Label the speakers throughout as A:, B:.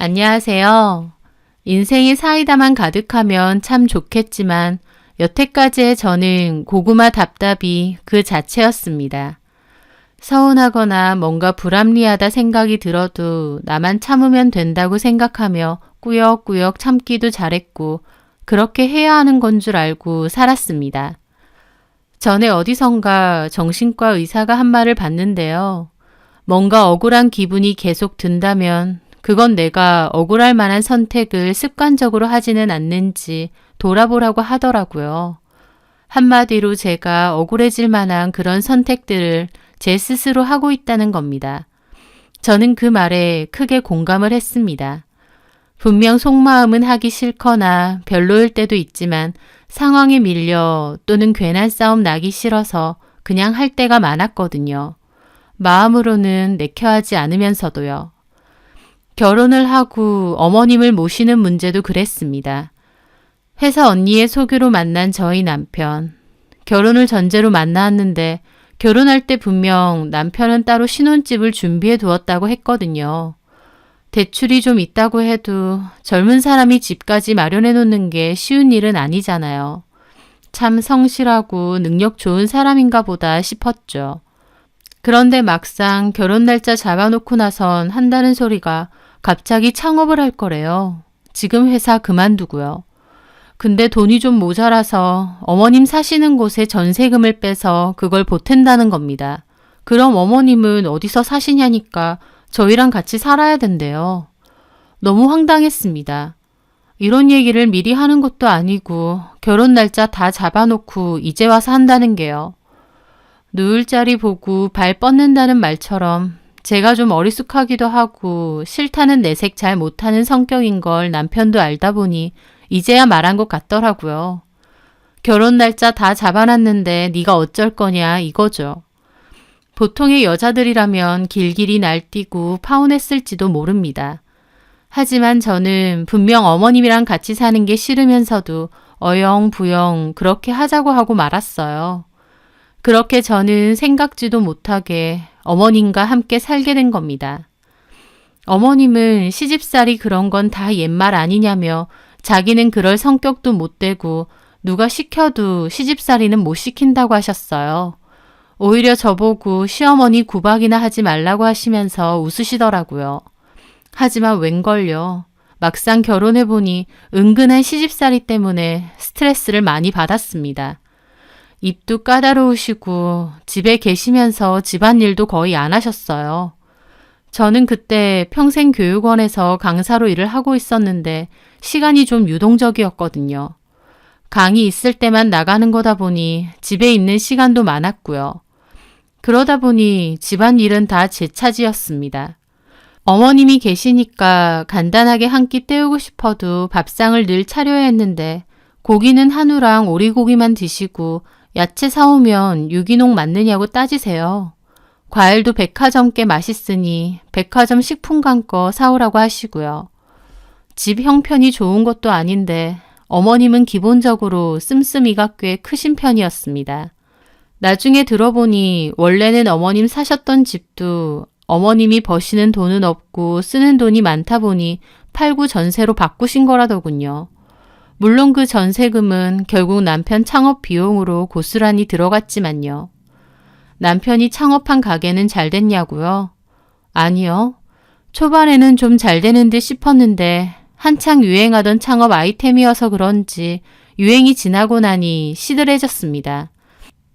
A: 안녕하세요. 인생이 사이다만 가득하면 참 좋겠지만 여태까지의 저는 고구마 답답이 그 자체였습니다. 서운하거나 뭔가 불합리하다 생각이 들어도 나만 참으면 된다고 생각하며 꾸역꾸역 참기도 잘했고 그렇게 해야 하는 건 줄 알고 살았습니다. 전에 어디선가 정신과 의사가 한 말을 봤는데요. 뭔가 억울한 기분이 계속 든다면 그건 내가 억울할 만한 선택을 습관적으로 하지는 않는지 돌아보라고 하더라고요. 한마디로 제가 억울해질 만한 그런 선택들을 제 스스로 하고 있다는 겁니다. 저는 그 말에 크게 공감을 했습니다. 분명 속마음은 하기 싫거나 별로일 때도 있지만 상황에 밀려 또는 괜한 싸움 나기 싫어서 그냥 할 때가 많았거든요. 마음으로는 내켜하지 않으면서도요. 결혼을 하고 어머님을 모시는 문제도 그랬습니다. 회사 언니의 소개로 만난 저희 남편. 결혼을 전제로 만났는데 결혼할 때 분명 남편은 따로 신혼집을 준비해 두었다고 했거든요. 대출이 좀 있다고 해도 젊은 사람이 집까지 마련해 놓는 게 쉬운 일은 아니잖아요. 참 성실하고 능력 좋은 사람인가 보다 싶었죠. 그런데 막상 결혼 날짜 잡아놓고 나선 한다는 소리가 갑자기 창업을 할 거래요. 지금 회사 그만두고요. 근데 돈이 좀 모자라서 어머님 사시는 곳에 전세금을 빼서 그걸 보탠다는 겁니다. 그럼 어머님은 어디서 사시냐니까 저희랑 같이 살아야 된대요. 너무 황당했습니다. 이런 얘기를 미리 하는 것도 아니고 결혼 날짜 다 잡아놓고 이제 와서 한다는 게요. 누울 자리 보고 발 뻗는다는 말처럼 제가 좀 어리숙하기도 하고 싫다는 내색 잘 못하는 성격인 걸 남편도 알다 보니 이제야 말한 것 같더라고요. 결혼 날짜 다 잡아놨는데 네가 어쩔 거냐 이거죠. 보통의 여자들이라면 길길이 날뛰고 파혼했을지도 모릅니다. 하지만 저는 분명 어머님이랑 같이 사는 게 싫으면서도 어영부영 그렇게 하자고 하고 말았어요. 그렇게 저는 생각지도 못하게 어머님과 함께 살게 된 겁니다. 어머님은 시집살이 그런 건 다 옛말 아니냐며 자기는 그럴 성격도 못 되고 누가 시켜도 시집살이는 못 시킨다고 하셨어요. 오히려 저보고 시어머니 구박이나 하지 말라고 하시면서 웃으시더라고요. 하지만 웬걸요. 막상 결혼해보니 은근한 시집살이 때문에 스트레스를 많이 받았습니다. 입도 까다로우시고 집에 계시면서 집안일도 거의 안 하셨어요. 저는 그때 평생교육원에서 강사로 일을 하고 있었는데 시간이 좀 유동적이었거든요. 강의 있을 때만 나가는 거다 보니 집에 있는 시간도 많았고요. 그러다 보니 집안일은 다 제 차지였습니다. 어머님이 계시니까 간단하게 한 끼 때우고 싶어도 밥상을 늘 차려야 했는데 고기는 한우랑 오리고기만 드시고 야채 사오면 유기농 맞느냐고 따지세요. 과일도 백화점 게 맛있으니 백화점 식품관 거 사오라고 하시고요. 집 형편이 좋은 것도 아닌데 어머님은 기본적으로 씀씀이가 꽤 크신 편이었습니다. 나중에 들어보니 원래는 어머님 사셨던 집도 어머님이 버시는 돈은 없고 쓰는 돈이 많다 보니 팔고 전세로 바꾸신 거라더군요. 물론 그 전세금은 결국 남편 창업 비용으로 고스란히 들어갔지만요. 남편이 창업한 가게는 잘 됐냐고요? 아니요. 초반에는 좀 잘 되는 듯 싶었는데 한창 유행하던 창업 아이템이어서 그런지 유행이 지나고 나니 시들해졌습니다.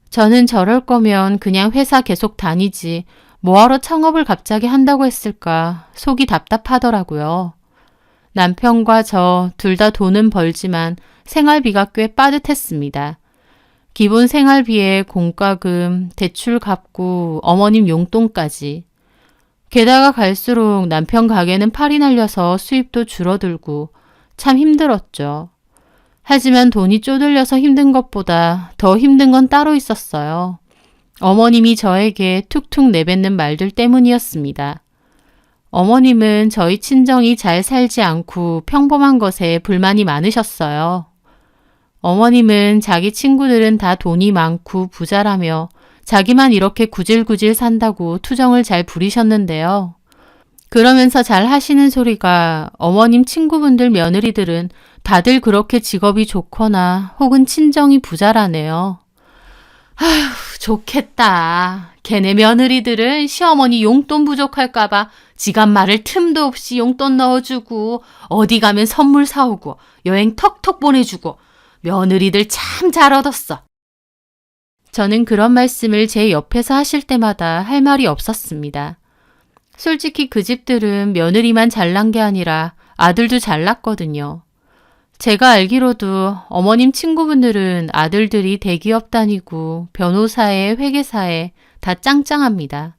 A: 저는 저럴 거면 그냥 회사 계속 다니지 뭐하러 창업을 갑자기 한다고 했을까 속이 답답하더라고요. 남편과 저 둘 다 돈은 벌지만 생활비가 꽤 빠듯했습니다. 기본 생활비에 공과금, 대출 갚고 어머님 용돈까지. 게다가 갈수록 남편 가게는 팔이 날려서 수입도 줄어들고 참 힘들었죠. 하지만 돈이 쪼들려서 힘든 것보다 더 힘든 건 따로 있었어요. 어머님이 저에게 툭툭 내뱉는 말들 때문이었습니다. 어머님은 저희 친정이 잘 살지 않고 평범한 것에 불만이 많으셨어요. 어머님은 자기 친구들은 다 돈이 많고 부자라며 자기만 이렇게 구질구질 산다고 투정을 잘 부리셨는데요. 그러면서 잘 하시는 소리가 어머님 친구분들 며느리들은 다들 그렇게 직업이 좋거나 혹은 친정이 부자라네요. 아휴, 좋겠다. 걔네 며느리들은 시어머니 용돈 부족할까봐 지갑 마를 틈도 없이 용돈 넣어주고 어디 가면 선물 사오고 여행 턱턱 보내주고 며느리들 참 잘 얻었어. 저는 그런 말씀을 제 옆에서 하실 때마다 할 말이 없었습니다. 솔직히 그 집들은 며느리만 잘난 게 아니라 아들도 잘났거든요. 제가 알기로도 어머님 친구분들은 아들들이 대기업 다니고 변호사에 회계사에 다 짱짱합니다.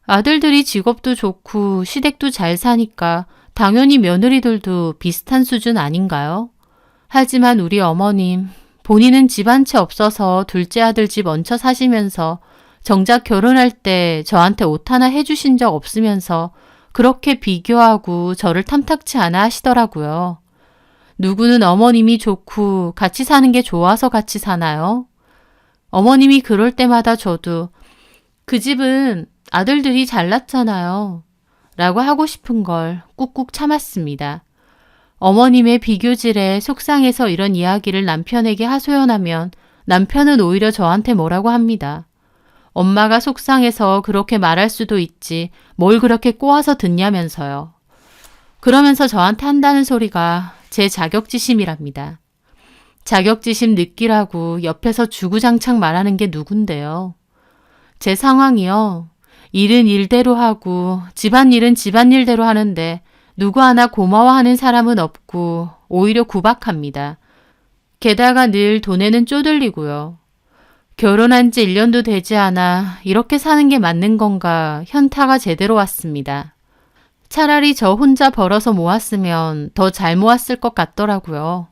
A: 아들들이 직업도 좋고 시댁도 잘 사니까 당연히 며느리들도 비슷한 수준 아닌가요? 하지만 우리 어머님, 본인은 집 한 채 없어서 둘째 아들 집 얹혀 사시면서 정작 결혼할 때 저한테 옷 하나 해주신 적 없으면서 그렇게 비교하고 저를 탐탁치 않아 하시더라고요. 누구는 어머님이 좋고 같이 사는 게 좋아서 같이 사나요? 어머님이 그럴 때마다 저도 그 집은 아들들이 잘났잖아요. 라고 하고 싶은 걸 꾹꾹 참았습니다. 어머님의 비교질에 속상해서 이런 이야기를 남편에게 하소연하면 남편은 오히려 저한테 뭐라고 합니다. 엄마가 속상해서 그렇게 말할 수도 있지 뭘 그렇게 꼬아서 듣냐면서요. 그러면서 저한테 한다는 소리가 제 자격지심이랍니다. 자격지심 느끼라고 옆에서 주구장창 말하는 게 누군데요. 제 상황이요. 일은 일대로 하고 집안일은 집안일대로 하는데 누구 하나 고마워하는 사람은 없고 오히려 구박합니다. 게다가 늘 돈에는 쪼들리고요. 결혼한 지 1년도 되지 않아 이렇게 사는 게 맞는 건가 현타가 제대로 왔습니다. 차라리 저 혼자 벌어서 모았으면 더 잘 모았을 것 같더라고요.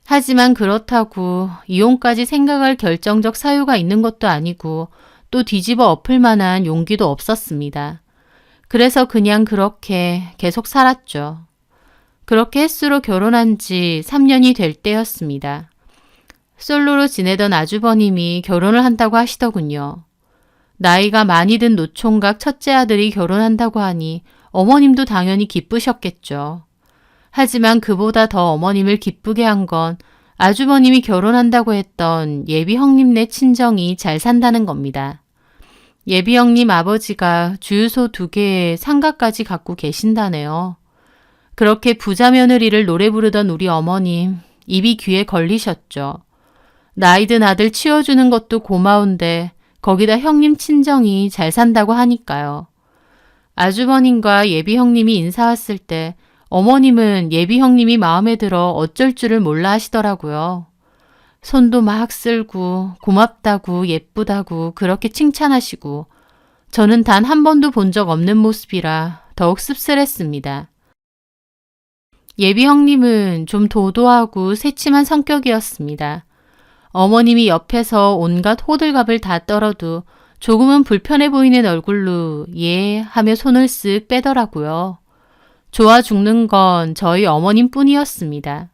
A: 하지만 그렇다고 이혼까지 생각할 결정적 사유가 있는 것도 아니고 또 뒤집어 엎을 만한 용기도 없었습니다. 그래서 그냥 그렇게 계속 살았죠. 그렇게 햇수로 결혼한 지 3년이 될 때였습니다. 솔로로 지내던 아주버님이 결혼을 한다고 하시더군요. 나이가 많이 든 노총각 첫째 아들이 결혼한다고 하니 어머님도 당연히 기쁘셨겠죠. 하지만 그보다 더 어머님을 기쁘게 한 건 아주버님이 결혼한다고 했던 예비 형님네 친정이 잘 산다는 겁니다. 예비 형님 아버지가 주유소 2개에 상가까지 갖고 계신다네요. 그렇게 부자 며느리를 노래 부르던 우리 어머님, 입이 귀에 걸리셨죠. 나이든 아들 치워주는 것도 고마운데 거기다 형님 친정이 잘 산다고 하니까요. 아주버님과 예비 형님이 인사 왔을 때 어머님은 예비 형님이 마음에 들어 어쩔 줄을 몰라 하시더라고요. 손도 막 쓸고 고맙다고 예쁘다고 그렇게 칭찬하시고 저는 단 한 번도 본 적 없는 모습이라 더욱 씁쓸했습니다. 예비 형님은 좀 도도하고 새침한 성격이었습니다. 어머님이 옆에서 온갖 호들갑을 다 떨어도 조금은 불편해 보이는 얼굴로 예 하며 손을 쓱 빼더라고요. 좋아 죽는 건 저희 어머님 뿐이었습니다.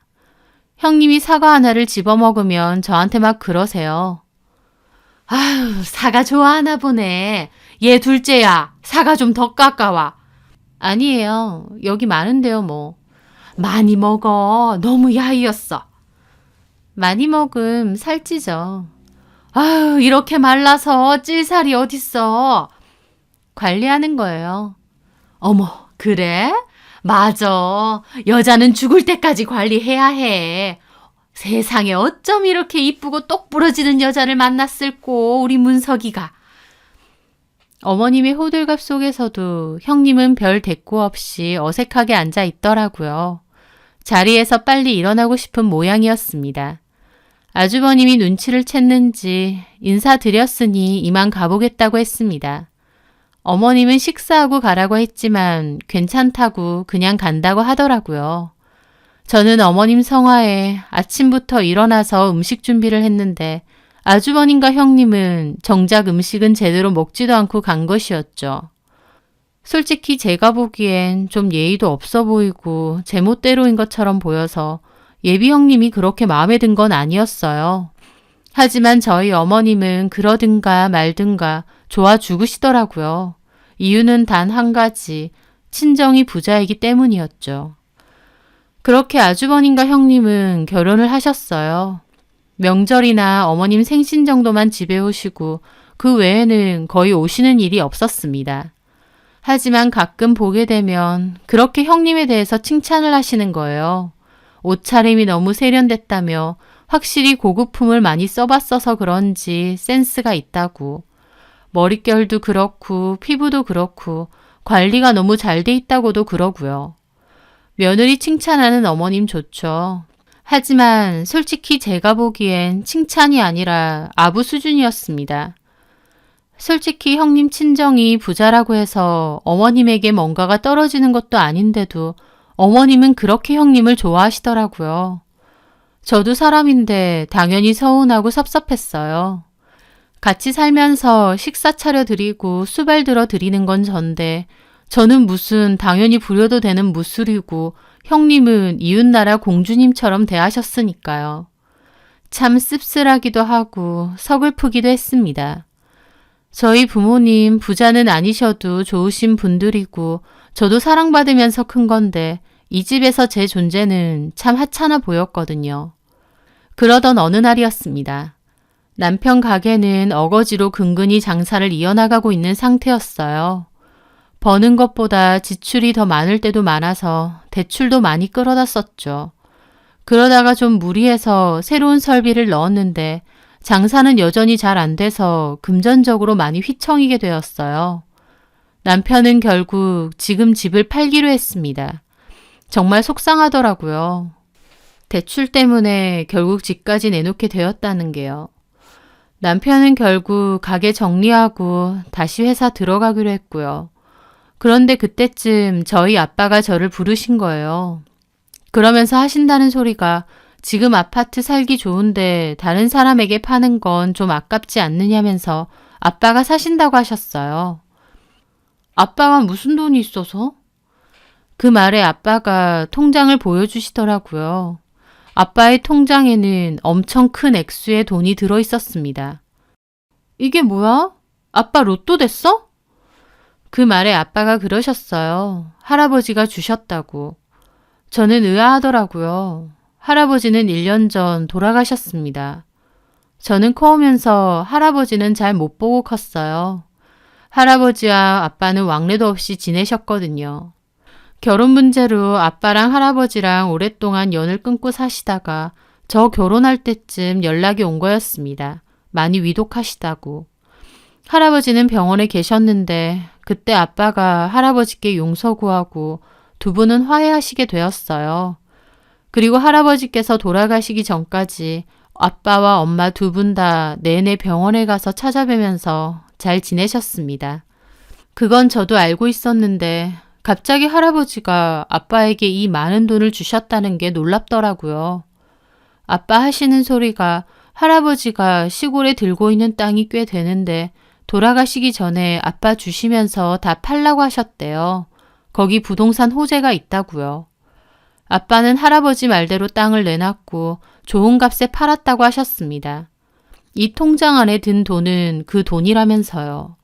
A: 형님이 사과 하나를 집어먹으면 저한테 막 그러세요. 아유, 사과 좋아하나 보네. 얘 둘째야, 사과 좀 더 깎아와. 아니에요. 여기 많은데요, 뭐. 많이 먹어. 너무 야이었어. 많이 먹음 살찌죠. 아유, 이렇게 말라서 찔 살이 어딨어. 관리하는 거예요. 어머, 그래? 맞아. 여자는 죽을 때까지 관리해야 해. 세상에 어쩜 이렇게 이쁘고 똑 부러지는 여자를 만났을꼬, 우리 문석이가. 어머님의 호들갑 속에서도 형님은 별 대꾸 없이 어색하게 앉아 있더라고요. 자리에서 빨리 일어나고 싶은 모양이었습니다. 아주버님이 눈치를 챘는지 인사드렸으니 이만 가보겠다고 했습니다. 어머님은 식사하고 가라고 했지만 괜찮다고 그냥 간다고 하더라고요. 저는 어머님 성화에 아침부터 일어나서 음식 준비를 했는데 아주버님과 형님은 정작 음식은 제대로 먹지도 않고 간 것이었죠. 솔직히 제가 보기엔 좀 예의도 없어 보이고 제멋대로인 것처럼 보여서 예비 형님이 그렇게 마음에 든 건 아니었어요. 하지만 저희 어머님은 그러든가 말든가 좋아 죽으시더라고요. 이유는 단 한 가지, 친정이 부자이기 때문이었죠. 그렇게 아주버님과 형님은 결혼을 하셨어요. 명절이나 어머님 생신 정도만 집에 오시고 그 외에는 거의 오시는 일이 없었습니다. 하지만 가끔 보게 되면 그렇게 형님에 대해서 칭찬을 하시는 거예요. 옷차림이 너무 세련됐다며 확실히 고급품을 많이 써봤어서 그런지 센스가 있다고. 머릿결도 그렇고 피부도 그렇고 관리가 너무 잘 돼 있다고도 그러고요. 며느리 칭찬하는 어머님 좋죠. 하지만 솔직히 제가 보기엔 칭찬이 아니라 아부 수준이었습니다. 솔직히 형님 친정이 부자라고 해서 어머님에게 뭔가가 떨어지는 것도 아닌데도 어머님은 그렇게 형님을 좋아하시더라고요. 저도 사람인데 당연히 서운하고 섭섭했어요. 같이 살면서 식사 차려드리고 수발 들어드리는 건 전데 저는 무슨 당연히 부려도 되는 무술이고 형님은 이웃나라 공주님처럼 대하셨으니까요. 참 씁쓸하기도 하고 서글프기도 했습니다. 저희 부모님 부자는 아니셔도 좋으신 분들이고 저도 사랑받으면서 큰 건데 이 집에서 제 존재는 참 하찮아 보였거든요. 그러던 어느 날이었습니다. 남편 가게는 어거지로 근근히 장사를 이어나가고 있는 상태였어요. 버는 것보다 지출이 더 많을 때도 많아서 대출도 많이 끌어다 썼죠. 그러다가 좀 무리해서 새로운 설비를 넣었는데 장사는 여전히 잘 안 돼서 금전적으로 많이 휘청이게 되었어요. 남편은 결국 지금 집을 팔기로 했습니다. 정말 속상하더라고요. 대출 때문에 결국 집까지 내놓게 되었다는 게요. 남편은 결국 가게 정리하고 다시 회사 들어가기로 했고요. 그런데 그때쯤 저희 아빠가 저를 부르신 거예요. 그러면서 하신다는 소리가 지금 아파트 살기 좋은데 다른 사람에게 파는 건 좀 아깝지 않느냐면서 아빠가 사신다고 하셨어요. 아빠가 무슨 돈이 있어서? 그 말에 아빠가 통장을 보여주시더라고요. 아빠의 통장에는 엄청 큰 액수의 돈이 들어 있었습니다. 이게 뭐야? 아빠 로또 됐어? 그 말에 아빠가 그러셨어요. 할아버지가 주셨다고. 저는 의아하더라고요. 할아버지는 1년 전 돌아가셨습니다. 저는 커오면서 할아버지는 잘 못 보고 컸어요. 할아버지와 아빠는 왕래도 없이 지내셨거든요. 결혼 문제로 아빠랑 할아버지랑 오랫동안 연을 끊고 사시다가 저 결혼할 때쯤 연락이 온 거였습니다. 많이 위독하시다고. 할아버지는 병원에 계셨는데 그때 아빠가 할아버지께 용서 구하고 두 분은 화해하시게 되었어요. 그리고 할아버지께서 돌아가시기 전까지 아빠와 엄마 두 분 다 내내 병원에 가서 찾아뵈면서 잘 지내셨습니다. 그건 저도 알고 있었는데 갑자기 할아버지가 아빠에게 이 많은 돈을 주셨다는 게 놀랍더라고요. 아빠 하시는 소리가 할아버지가 시골에 들고 있는 땅이 꽤 되는데 돌아가시기 전에 아빠 주시면서 다 팔라고 하셨대요. 거기 부동산 호재가 있다고요. 아빠는 할아버지 말대로 땅을 내놨고 좋은 값에 팔았다고 하셨습니다. 이 통장 안에 든 돈은 그 돈이라면서요.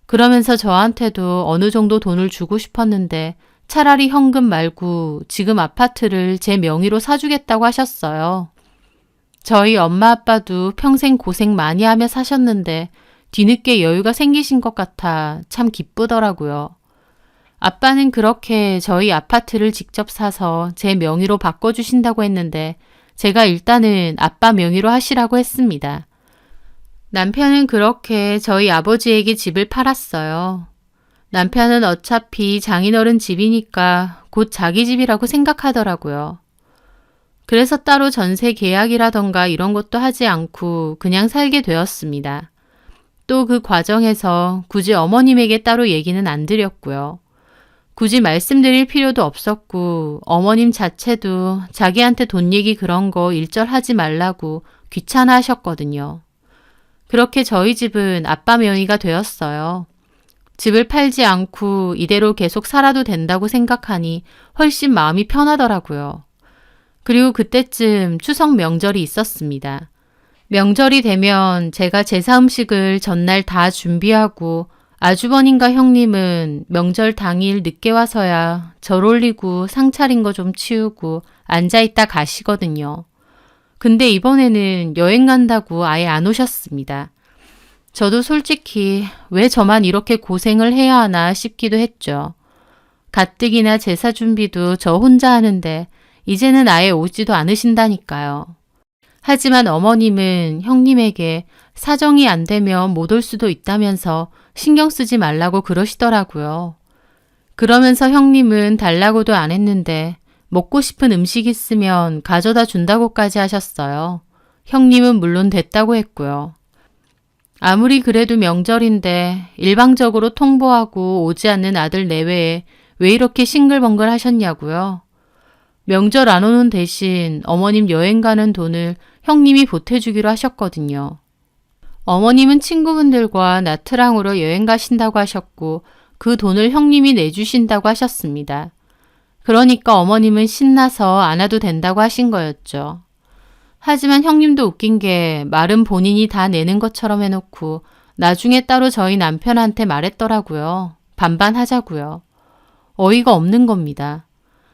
A: 그러면서 저한테도 어느 정도 돈을 주고 싶었는데 차라리 현금 말고 지금 아파트를 제 명의로 사주겠다고 하셨어요. 저희 엄마 아빠도 평생 고생 많이 하며 사셨는데 뒤늦게 여유가 생기신 것 같아 참 기쁘더라고요. 아빠는 그렇게 저희 아파트를 직접 사서 제 명의로 바꿔주신다고 했는데 제가 일단은 아빠 명의로 하시라고 했습니다. 남편은 그렇게 저희 아버지에게 집을 팔았어요. 남편은 어차피 장인어른 집이니까 곧 자기 집이라고 생각하더라고요. 그래서 따로 전세 계약이라던가 이런 것도 하지 않고 그냥 살게 되었습니다. 또 그 과정에서 굳이 어머님에게 따로 얘기는 안 드렸고요. 굳이 말씀드릴 필요도 없었고 어머님 자체도 자기한테 돈 얘기 그런 거 일절하지 말라고 귀찮아 하셨거든요. 그렇게 저희 집은 아빠 명의가 되었어요. 집을 팔지 않고 이대로 계속 살아도 된다고 생각하니 훨씬 마음이 편하더라고요. 그리고 그때쯤 추석 명절이 있었습니다. 명절이 되면 제가 제사 음식을 전날 다 준비하고 아주버님과 형님은 명절 당일 늦게 와서야 절 올리고 상 차린 거 좀 치우고 앉아있다 가시거든요. 근데 이번에는 여행 간다고 아예 안 오셨습니다. 저도 솔직히 왜 저만 이렇게 고생을 해야 하나 싶기도 했죠. 가뜩이나 제사 준비도 저 혼자 하는데 이제는 아예 오지도 않으신다니까요. 하지만 어머님은 형님에게 사정이 안 되면 못 올 수도 있다면서 신경 쓰지 말라고 그러시더라고요. 그러면서 형님은 달라고도 안 했는데 먹고 싶은 음식 있으면 가져다 준다고까지 하셨어요. 형님은 물론 됐다고 했고요. 아무리 그래도 명절인데 일방적으로 통보하고 오지 않는 아들 내외에 왜 이렇게 싱글벙글 하셨냐고요. 명절 안 오는 대신 어머님 여행 가는 돈을 형님이 보태주기로 하셨거든요. 어머님은 친구분들과 나트랑으로 여행 가신다고 하셨고 그 돈을 형님이 내주신다고 하셨습니다. 그러니까 어머님은 신나서 안 와도 된다고 하신 거였죠. 하지만 형님도 웃긴 게 말은 본인이 다 내는 것처럼 해놓고 나중에 따로 저희 남편한테 말했더라고요. 반반 하자고요. 어이가 없는 겁니다.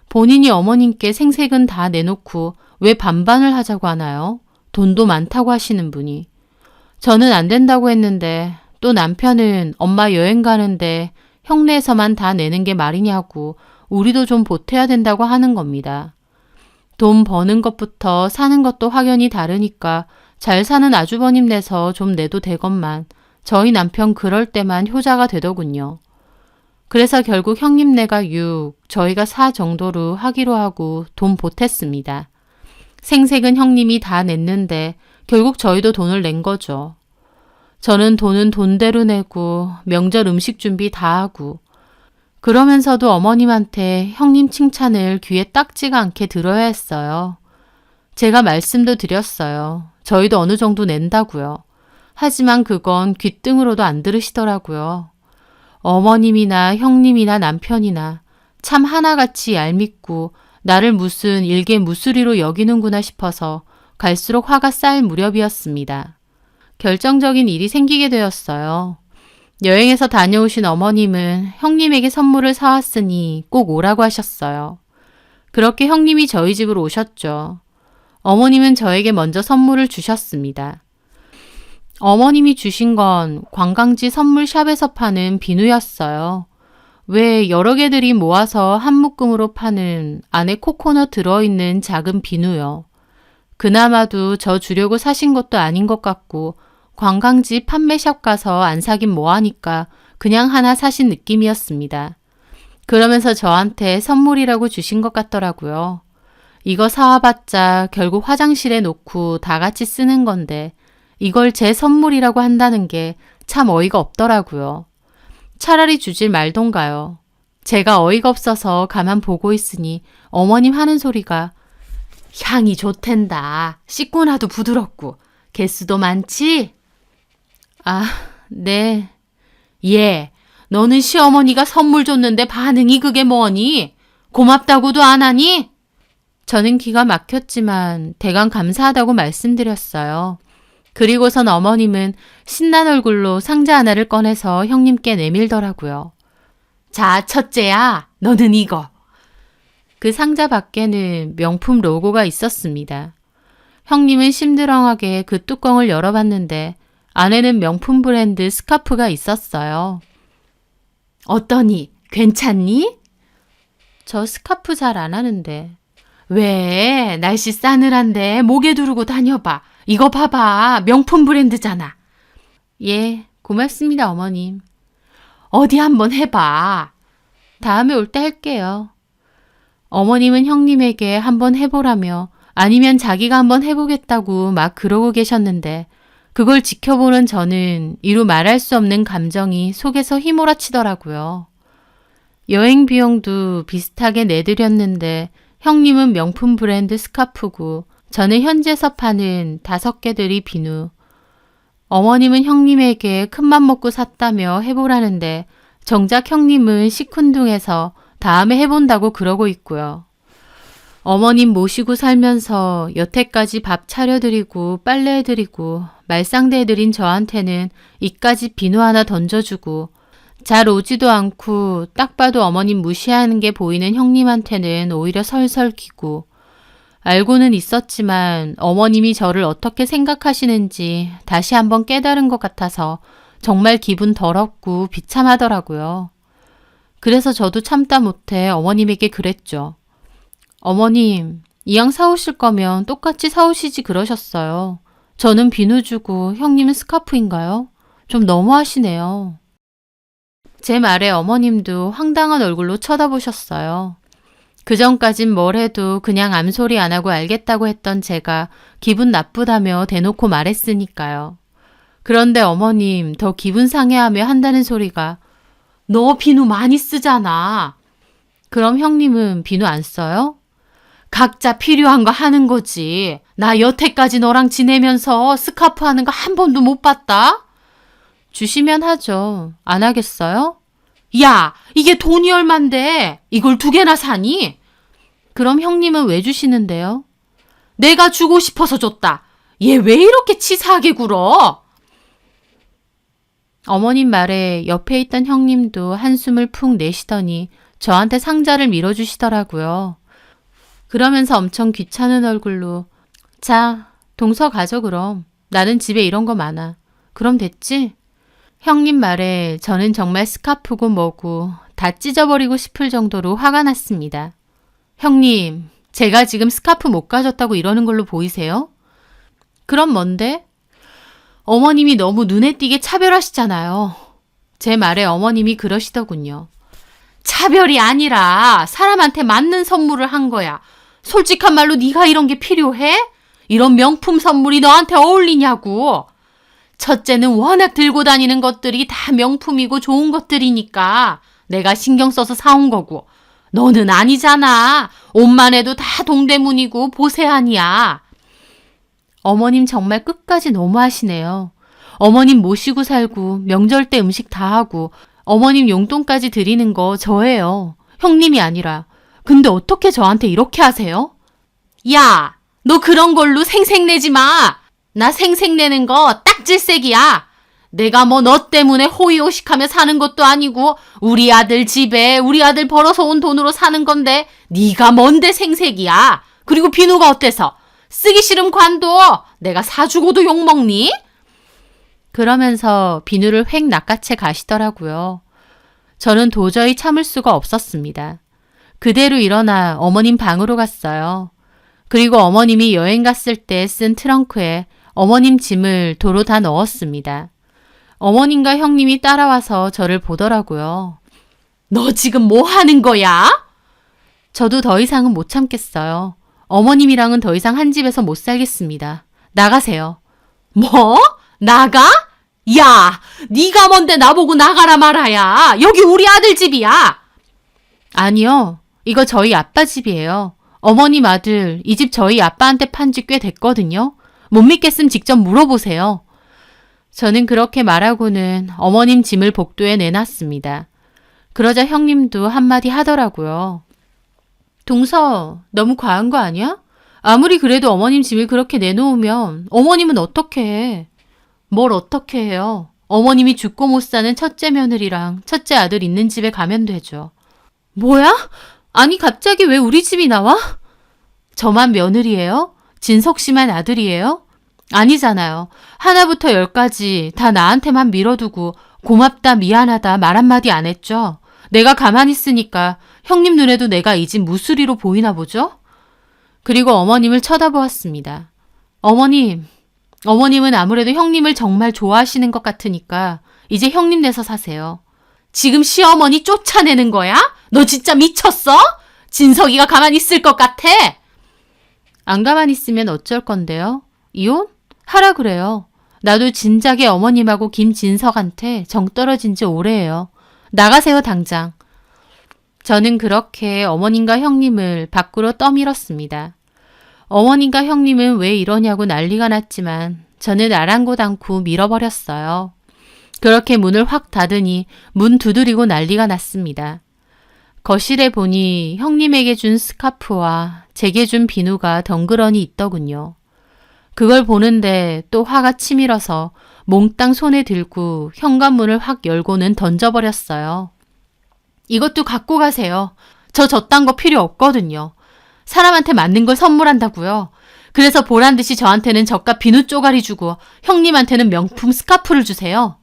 A: 본인이 어머님께 생색은 다 내놓고 왜 반반을 하자고 하나요? 돈도 많다고 하시는 분이. 저는 안 된다고 했는데 또 남편은 엄마 여행 가는데 형네에서만 다 내는 게 말이냐고 우리도 좀 보태야 된다고 하는 겁니다. 돈 버는 것부터 사는 것도 확연히 다르니까 잘 사는 아주버님 내서 좀 내도 되건만 저희 남편 그럴 때만 효자가 되더군요. 그래서 결국 형님네가 6, 저희가 4 정도로 하기로 하고 돈 보탰습니다. 생색은 형님이 다 냈는데 결국 저희도 돈을 낸 거죠. 저는 돈은 돈대로 내고 명절 음식 준비 다 하고 그러면서도 어머님한테 형님 칭찬을 귀에 딱지가 않게 들어야 했어요. 제가 말씀도 드렸어요. 저희도 어느 정도 낸다고요. 하지만 그건 귓등으로도 안 들으시더라고요. 어머님이나 형님이나 남편이나 참 하나같이 얄밉고 나를 무슨 일개 무수리로 여기는구나 싶어서 갈수록 화가 쌓일 무렵이었습니다. 결정적인 일이 생기게 되었어요. 여행에서 다녀오신 어머님은 형님에게 선물을 사왔으니 꼭 오라고 하셨어요. 그렇게 형님이 저희 집으로 오셨죠. 어머님은 저에게 먼저 선물을 주셨습니다. 어머님이 주신 건 관광지 선물샵에서 파는 비누였어요. 왜 여러 개들이 모아서 한 묶음으로 파는 안에 코코넛 들어있는 작은 비누요. 그나마도 저 주려고 사신 것도 아닌 것 같고 관광지 판매샵 가서 안 사긴 뭐하니까 그냥 하나 사신 느낌이었습니다. 그러면서 저한테 선물이라고 주신 것 같더라고요. 이거 사와봤자 결국 화장실에 놓고 다 같이 쓰는 건데 이걸 제 선물이라고 한다는 게 참 어이가 없더라고요. 차라리 주질 말던가요. 제가 어이가 없어서 가만 보고 있으니 어머님 하는 소리가 향이 좋텐다. 씻고 나도 부드럽고 개수도 많지? 아, 네. 예, 너는 시어머니가 선물 줬는데 반응이 그게 뭐니? 고맙다고도 안 하니? 저는 기가 막혔지만 대강 감사하다고 말씀드렸어요. 그리고선 어머님은 신난 얼굴로 상자 하나를 꺼내서 형님께 내밀더라고요. 자, 첫째야, 너는 이거. 그 상자 밖에는 명품 로고가 있었습니다. 형님은 심드렁하게 그 뚜껑을 열어봤는데 안에는 명품 브랜드 스카프가 있었어요. 어떠니? 괜찮니? 저 스카프 잘 안 하는데. 왜? 날씨 싸늘한데 목에 두르고 다녀봐. 이거 봐봐. 명품 브랜드잖아. 예, 고맙습니다, 어머님. 어디 한번 해봐. 다음에 올 때 할게요. 어머님은 형님에게 한번 해보라며 아니면 자기가 한번 해보겠다고 막 그러고 계셨는데 그걸 지켜보는 저는 이루 말할 수 없는 감정이 속에서 휘몰아치더라고요. 여행 비용도 비슷하게 내드렸는데 형님은 명품 브랜드 스카프고 저는 현지에서 파는 5개들이 비누. 어머님은 형님에게 큰맘 먹고 샀다며 해보라는데 정작 형님은 시큰둥해서 다음에 해본다고 그러고 있고요. 어머님 모시고 살면서 여태까지 밥 차려드리고 빨래해드리고 말상대해드린 저한테는 이까지 비누 하나 던져주고 잘 오지도 않고 딱 봐도 어머님 무시하는 게 보이는 형님한테는 오히려 설설 기고 알고는 있었지만 어머님이 저를 어떻게 생각하시는지 다시 한번 깨달은 것 같아서 정말 기분 더럽고 비참하더라고요. 그래서 저도 참다 못해 어머님에게 그랬죠. 어머님, 이왕 사오실 거면 똑같이 사오시지 그러셨어요. 저는 비누 주고 형님은 스카프인가요? 좀 너무하시네요. 제 말에 어머님도 황당한 얼굴로 쳐다보셨어요. 그전까진 뭘 해도 그냥 암소리 안 하고 알겠다고 했던 제가 기분 나쁘다며 대놓고 말했으니까요. 그런데 어머님 더 기분 상해하며 한다는 소리가 너 비누 많이 쓰잖아. 그럼 형님은 비누 안 써요? 각자 필요한 거 하는 거지. 나 여태까지 너랑 지내면서 스카프 하는 거 한 번도 못 봤다? 주시면 하죠. 안 하겠어요? 야, 이게 돈이 얼만데 이걸 2개나 사니? 그럼 형님은 왜 주시는데요? 내가 주고 싶어서 줬다. 얘 왜 이렇게 치사하게 굴어? 어머님 말에 옆에 있던 형님도 한숨을 푹 내쉬더니 저한테 상자를 밀어주시더라고요. 그러면서 엄청 귀찮은 얼굴로 자, 동서 가져 그럼. 나는 집에 이런 거 많아. 그럼 됐지? 형님 말에 저는 정말 스카프고 뭐고 다 찢어버리고 싶을 정도로 화가 났습니다. 형님, 제가 지금 스카프 못 가졌다고 이러는 걸로 보이세요? 그럼 뭔데? 어머님이 너무 눈에 띄게 차별하시잖아요. 제 말에 어머님이 그러시더군요. 차별이 아니라 사람한테 맞는 선물을 한 거야. 솔직한 말로 네가 이런 게 필요해? 이런 명품 선물이 너한테 어울리냐고. 첫째는 워낙 들고 다니는 것들이 다 명품이고 좋은 것들이니까 내가 신경 써서 사온 거고 너는 아니잖아. 옷만 해도 다 동대문이고 보세한이야. 어머님 정말 끝까지 너무하시네요. 어머님 모시고 살고 명절 때 음식 다 하고 어머님 용돈까지 드리는 거 저예요. 형님이 아니라. 근데 어떻게 저한테 이렇게 하세요? 야, 너 그런 걸로 생색내지 마. 나 생색내는 거 딱 질색이야. 내가 뭐 너 때문에 호의호식하며 사는 것도 아니고 우리 아들 집에 우리 아들 벌어서 온 돈으로 사는 건데 네가 뭔데 생색이야. 그리고 비누가 어때서? 쓰기 싫음 관둬. 내가 사주고도 욕먹니? 그러면서 비누를 획 낚아채 가시더라고요. 저는 도저히 참을 수가 없었습니다. 그대로 일어나 어머님 방으로 갔어요. 그리고 어머님이 여행 갔을 때 쓴 트렁크에 어머님 짐을 도로 다 넣었습니다. 어머님과 형님이 따라와서 저를 보더라고요. 너 지금 뭐 하는 거야? 저도 더 이상은 못 참겠어요. 어머님이랑은 더 이상 한 집에서 못 살겠습니다. 나가세요. 뭐? 나가? 야, 네가 뭔데 나보고 나가라 말아야. 여기 우리 아들 집이야. 아니요. 이거 저희 아빠 집이에요. 어머님 아들, 이 집 저희 아빠한테 판 지 꽤 됐거든요. 못 믿겠음 직접 물어보세요. 저는 그렇게 말하고는 어머님 짐을 복도에 내놨습니다. 그러자 형님도 한마디 하더라고요. 동서, 너무 과한 거 아니야? 아무리 그래도 어머님 짐을 그렇게 내놓으면 어머님은 어떻게 해? 뭘 어떻게 해요? 어머님이 죽고 못 사는 첫째 며느리랑 첫째 아들 있는 집에 가면 되죠. 뭐야? 아니 갑자기 왜 우리 집이 나와? 저만 며느리예요? 진석 씨만 아들이에요? 아니잖아요. 하나부터 10까지 다 나한테만 밀어두고 고맙다 미안하다 말 한마디 안 했죠. 내가 가만히 있으니까 형님 눈에도 내가 이 집 무수리로 보이나 보죠? 그리고 어머님을 쳐다보았습니다. 어머님은 아무래도 형님을 정말 좋아하시는 것 같으니까 이제 형님 내서 사세요. 지금 시어머니 쫓아내는 거야? 너 진짜 미쳤어? 진석이가 가만히 있을 것 같아? 안 가만히 있으면 어쩔 건데요? 이혼? 하라 그래요. 나도 진작에 어머님하고 김진석한테 정 떨어진 지 오래예요. 나가세요 당장. 저는 그렇게 어머님과 형님을 밖으로 떠밀었습니다. 어머님과 형님은 왜 이러냐고 난리가 났지만 저는 아랑곳 않고 밀어버렸어요. 그렇게 문을 확 닫으니 문 두드리고 난리가 났습니다. 거실에 보니 형님에게 준 스카프와 제게 준 비누가 덩그러니 있더군요. 그걸 보는데 또 화가 치밀어서 몽땅 손에 들고 현관문을 확 열고는 던져버렸어요. 이것도 갖고 가세요. 저 저딴 거 필요 없거든요. 사람한테 맞는 걸 선물한다고요. 그래서 보란듯이 저한테는 저가 비누 쪼가리 주고 형님한테는 명품 스카프를 주세요.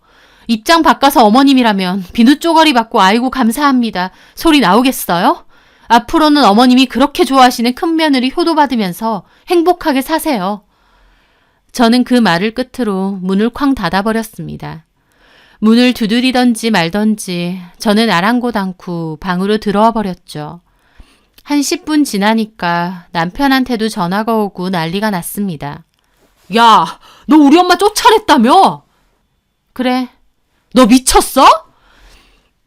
A: 입장 바꿔서 어머님이라면 비누 쪼가리 받고 아이고 감사합니다 소리 나오겠어요? 앞으로는 어머님이 그렇게 좋아하시는 큰며느리 효도받으면서 행복하게 사세요. 저는 그 말을 끝으로 문을 쾅 닫아버렸습니다. 문을 두드리던지 말던지 저는 아랑곳 않고 방으로 들어와 버렸죠. 한 10분 지나니까 남편한테도 전화가 오고 난리가 났습니다. 야, 너 우리 엄마 쫓아냈다며? 그래. 너 미쳤어?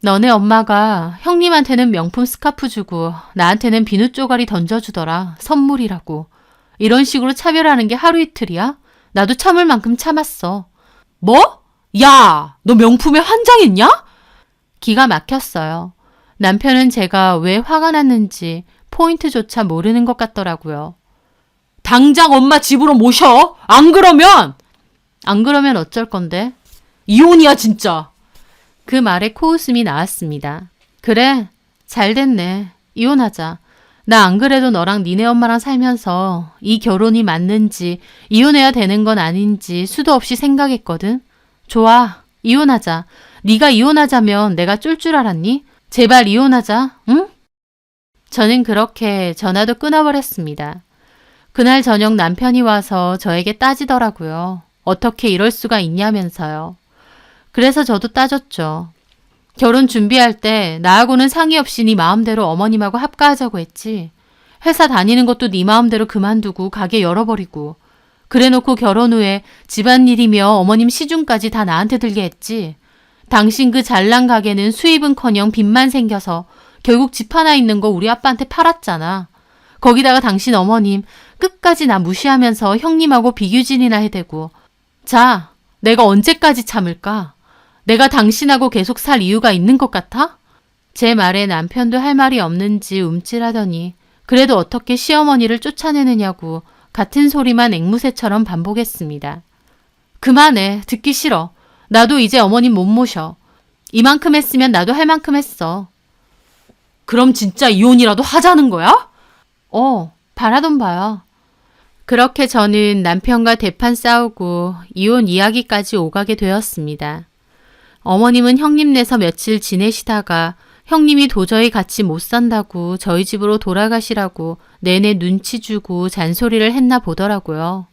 A: 너네 엄마가 형님한테는 명품 스카프 주고 나한테는 비누 쪼가리 던져주더라. 선물이라고. 이런 식으로 차별하는 게 하루 이틀이야? 나도 참을 만큼 참았어. 뭐? 야, 너 명품에 환장했냐? 기가 막혔어요. 남편은 제가 왜 화가 났는지 포인트조차 모르는 것 같더라고요. 당장 엄마 집으로 모셔. 안 그러면 어쩔 건데? 이혼이야 진짜. 그 말에 코웃음이 나왔습니다. 그래, 잘 됐네. 이혼하자. 나 안 그래도 너랑 니네 엄마랑 살면서 이 결혼이 맞는지 이혼해야 되는 건 아닌지 수도 없이 생각했거든. 좋아, 이혼하자. 네가 이혼하자면 내가 쫄 줄 알았니? 제발 이혼하자, 응? 저는 그렇게 전화도 끊어버렸습니다. 그날 저녁 남편이 와서 저에게 따지더라고요. 어떻게 이럴 수가 있냐면서요. 그래서 저도 따졌죠. 결혼 준비할 때 나하고는 상의 없이 네 마음대로 어머님하고 합가하자고 했지. 회사 다니는 것도 네 마음대로 그만두고 가게 열어버리고 그래놓고 결혼 후에 집안일이며 어머님 시중까지 다 나한테 들게 했지. 당신 그 잘난 가게는 수입은커녕 빚만 생겨서 결국 집 하나 있는 거 우리 아빠한테 팔았잖아. 거기다가 당신 어머님 끝까지 나 무시하면서 형님하고 비교진이나 해대고. 자, 내가 언제까지 참을까? 내가 당신하고 계속 살 이유가 있는 것 같아? 제 말에 남편도 할 말이 없는지 움찔하더니 그래도 어떻게 시어머니를 쫓아내느냐고 같은 소리만 앵무새처럼 반복했습니다. 그만해. 듣기 싫어. 나도 이제 어머님 못 모셔. 이만큼 했으면 나도 할 만큼 했어. 그럼 진짜 이혼이라도 하자는 거야? 바라던 바야. 그렇게 저는 남편과 대판 싸우고 이혼 이야기까지 오가게 되었습니다. 어머님은 형님네서 며칠 지내시다가 형님이 도저히 같이 못 산다고 저희 집으로 돌아가시라고 내내 눈치 주고 잔소리를 했나 보더라고요.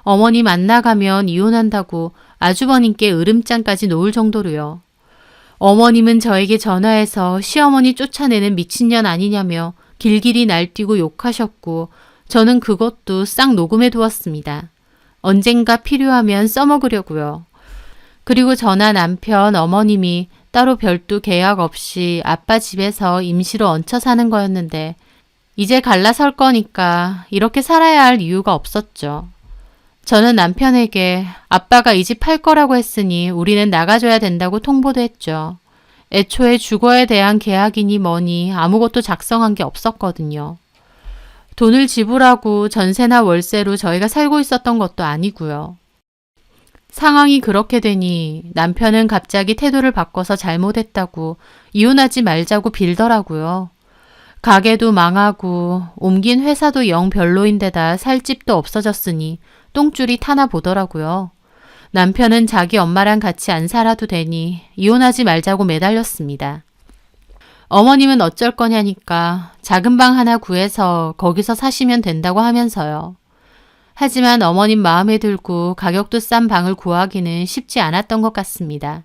A: 어머님 안 나가면 이혼한다고 아주버님께 으름장까지 놓을 정도로요. 어머님은 저에게 전화해서 시어머니 쫓아내는 미친년 아니냐며 길길이 날뛰고 욕하셨고 저는 그것도 싹 녹음해 두었습니다. 언젠가 필요하면 써먹으려고요. 그리고 저나 남편, 어머님이 따로 별도 계약 없이 아빠 집에서 임시로 얹혀 사는 거였는데 이제 갈라설 거니까 이렇게 살아야 할 이유가 없었죠. 저는 남편에게 아빠가 이 집 팔 거라고 했으니 우리는 나가줘야 된다고 통보도 했죠. 애초에 주거에 대한 계약이니 뭐니 아무것도 작성한 게 없었거든요. 돈을 지불하고 전세나 월세로 저희가 살고 있었던 것도 아니고요. 상황이 그렇게 되니 남편은 갑자기 태도를 바꿔서 잘못했다고 이혼하지 말자고 빌더라고요. 가게도 망하고 옮긴 회사도 영 별로인데다 살 집도 없어졌으니 똥줄이 타나 보더라고요. 남편은 자기 엄마랑 같이 안 살아도 되니 이혼하지 말자고 매달렸습니다. 어머님은 어쩔 거냐니까 작은 방 하나 구해서 거기서 사시면 된다고 하면서요. 하지만 어머님 마음에 들고 가격도 싼 방을 구하기는 쉽지 않았던 것 같습니다.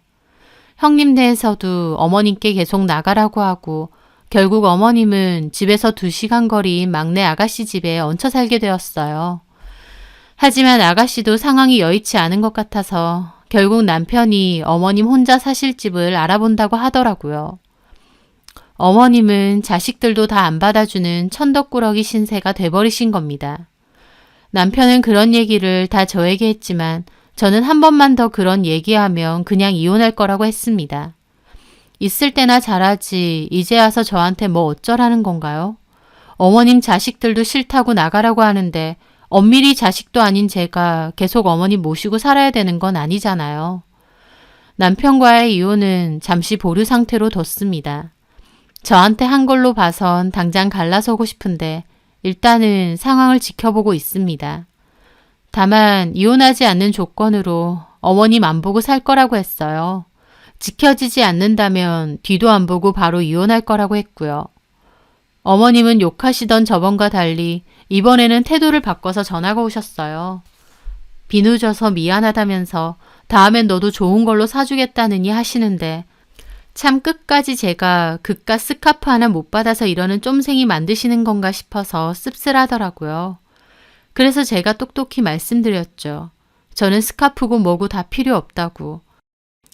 A: 형님네에서도 어머님께 계속 나가라고 하고 결국 어머님은 집에서 2시간 거리인 막내 아가씨 집에 얹혀 살게 되었어요. 하지만 아가씨도 상황이 여의치 않은 것 같아서 결국 남편이 어머님 혼자 사실 집을 알아본다고 하더라고요. 어머님은 자식들도 다 안 받아주는 천덕꾸러기 신세가 돼버리신 겁니다. 남편은 그런 얘기를 다 저에게 했지만 저는 한 번만 더 그런 얘기하면 그냥 이혼할 거라고 했습니다. 있을 때나 잘하지 이제 와서 저한테 뭐 어쩌라는 건가요? 어머님 자식들도 싫다고 나가라고 하는데 엄밀히 자식도 아닌 제가 계속 어머님 모시고 살아야 되는 건 아니잖아요. 남편과의 이혼은 잠시 보류 상태로 뒀습니다. 저한테 한 걸로 봐선 당장 갈라서고 싶은데 일단은 상황을 지켜보고 있습니다. 다만 이혼하지 않는 조건으로 어머님 안 보고 살 거라고 했어요. 지켜지지 않는다면 뒤도 안 보고 바로 이혼할 거라고 했고요. 어머님은 욕하시던 저번과 달리 이번에는 태도를 바꿔서 전화가 오셨어요. 비누져서 미안하다면서 다음엔 너도 좋은 걸로 사주겠다느니 하시는데 참 끝까지 제가 그깟 스카프 하나 못 받아서 이러는 쫌생이 만드시는 건가 싶어서 씁쓸하더라고요. 그래서 제가 똑똑히 말씀드렸죠. 저는 스카프고 뭐고 다 필요 없다고.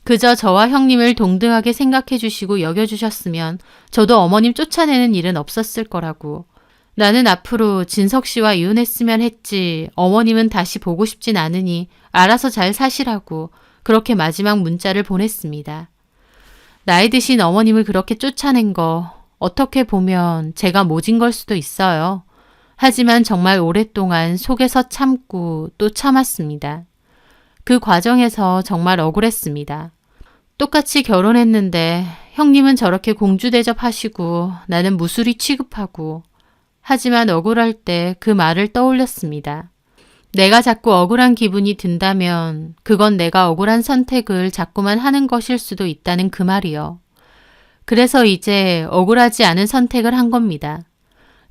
A: 그저 저와 형님을 동등하게 생각해 주시고 여겨주셨으면 저도 어머님 쫓아내는 일은 없었을 거라고. 나는 앞으로 진석 씨와 이혼했으면 했지 어머님은 다시 보고 싶진 않으니 알아서 잘 사시라고 그렇게 마지막 문자를 보냈습니다. 나이 드신 어머님을 그렇게 쫓아낸 거 어떻게 보면 제가 모진 걸 수도 있어요. 하지만 정말 오랫동안 속에서 참고 또 참았습니다. 그 과정에서 정말 억울했습니다. 똑같이 결혼했는데 형님은 저렇게 공주 대접하시고 나는 무수리 취급하고 하지만 억울할 때 그 말을 떠올렸습니다. 내가 자꾸 억울한 기분이 든다면 그건 내가 억울한 선택을 자꾸만 하는 것일 수도 있다는 그 말이요. 그래서 이제 억울하지 않은 선택을 한 겁니다.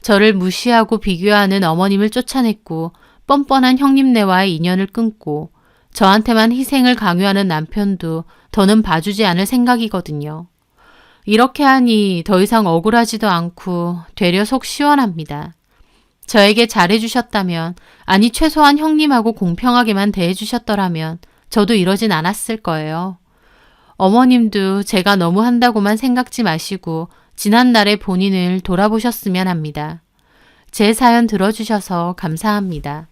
A: 저를 무시하고 비교하는 어머님을 쫓아냈고 뻔뻔한 형님네와의 인연을 끊고 저한테만 희생을 강요하는 남편도 더는 봐주지 않을 생각이거든요. 이렇게 하니 더 이상 억울하지도 않고 되려 속 시원합니다. 저에게 잘해주셨다면, 아니 최소한 형님하고 공평하게만 대해주셨더라면 저도 이러진 않았을 거예요. 어머님도 제가 너무 한다고만 생각지 마시고 지난날의 본인을 돌아보셨으면 합니다. 제 사연 들어주셔서 감사합니다.